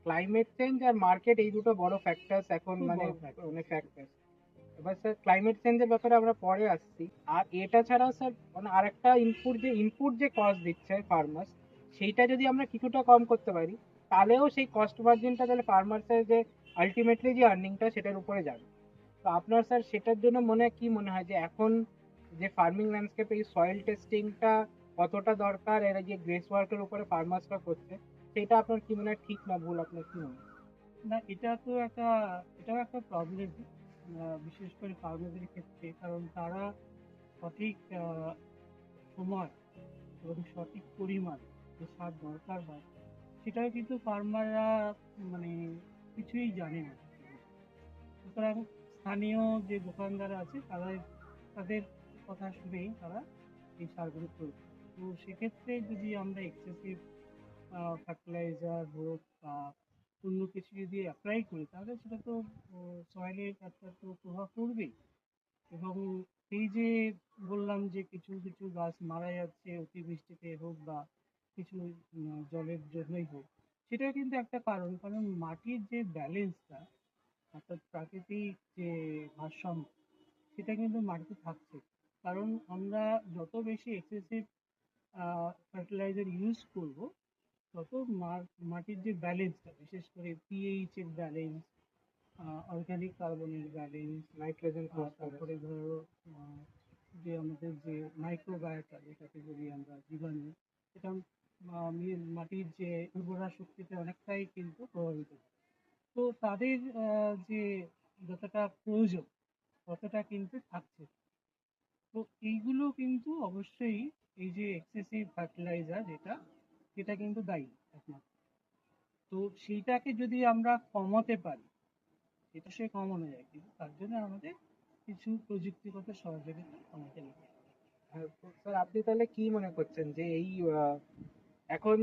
Climate change আর market এই দুটো বড় ফ্যাক্টরস এখন, খুব মানে বড় factor। অনেক ফ্যাক্টর। এবার স্যার ক্লাইমেট চেঞ্জের ব্যাপারে আমরা পরে আসছি। আর এটা ছাড়াও স্যার মানে আরেকটা ইনপুট যে কস্ট দিচ্ছে ফার্মার্স, সেইটা যদি আমরা কিছুটা কম করতে পারি, তাহলেও সেই কস্ট মার্জিনটা তাহলে ফার্মার্সের যে আলটিমেটলি যে আর্নিংটা সেটার উপরে যাবে। তো আপনার স্যার সেটার জন্য কি মনে হয় যে এখন যে ফার্মিং ল্যান্ডস্কেপে এই সয়েল টেস্টিংটা কতটা দরকার, এর যে গ্রেস ওয়ার্কের উপরে ফার্মার্সরা করছে, সেটা আপনার কি মনে হয়, ঠিক না ভুল, আপনার কি মনে হয়? না, এটাও একটা প্রবলেম, বিশেষ করে ফার্মারদের ক্ষেত্রে, কারণ তারা সঠিক সময় এবং সঠিক পরিমাণ যে সার দরকার হয় সেটাও কিন্তু ফার্মাররা মানে কিছুই জানে না। সুতরাং স্থানীয় যে দোকানদার আছে তাদের কথা শুনেই তারা এই সারগুলো প্রয়োগ করে। তো সেক্ষেত্রে যদি আমরা এক্সেসিভ ফার্টিলাইজার হোক বা অন্য কিছু যদি অ্যাপ্লাই করি তাহলে সেটা তো সয়েলের একটা তো প্রভাব পড়বেই। এবং এই যে বললাম যে কিছু কিছু গাছ মারা যাচ্ছে অতিবৃষ্টিতে হোক বা কিছু জলের জন্যই হোক, সেটাও কিন্তু একটা কারণ। কারণ মাটির যে ব্যালেন্সটা, অর্থাৎ প্রাকৃতিক যে ভারসাম্য, সেটা কিন্তু মাটিতে থাকছে। কারণ আমরা যত বেশি এক্সেসিভ ফার্টিলাইজার ইউজ করব, তত মাটির যে ব্যালেন্সটা, বিশেষ করে পিএইচ এর ব্যালেন্স, অর্গানিক কার্বনের ব্যালেন্স, নাইট্রোজেন, ফসফরাস। তারপরে ধরো যে আমাদের যে মাইক্রোবায়োটা, যেটাকে বলি আমরা জীবাণু, এটা মাটির যে উর্বরা শক্তিতে অনেকটাই কিন্তু প্রভাবিত করে। তো তাদের যে যতটা প্রয়োজন ততটা কিন্তু থাকছে না। তো এইগুলো কিন্তু অবশ্যই এই যে এক্সেসিভ ফার্টিলাইজার এটা কিন্তু দায়ী একমাত্র। তো সেইটাকে যদি আমরা কমাতে পারি, এটা সে কমানো যায়, কিন্তু তার জন্য আমাদের কিছু প্রযুক্তিগত সহযোগিতা আমাদের নিতে হবে। হ্যাঁ, তো স্যার আপনি তাহলে কি মনে করছেন যে এই এখন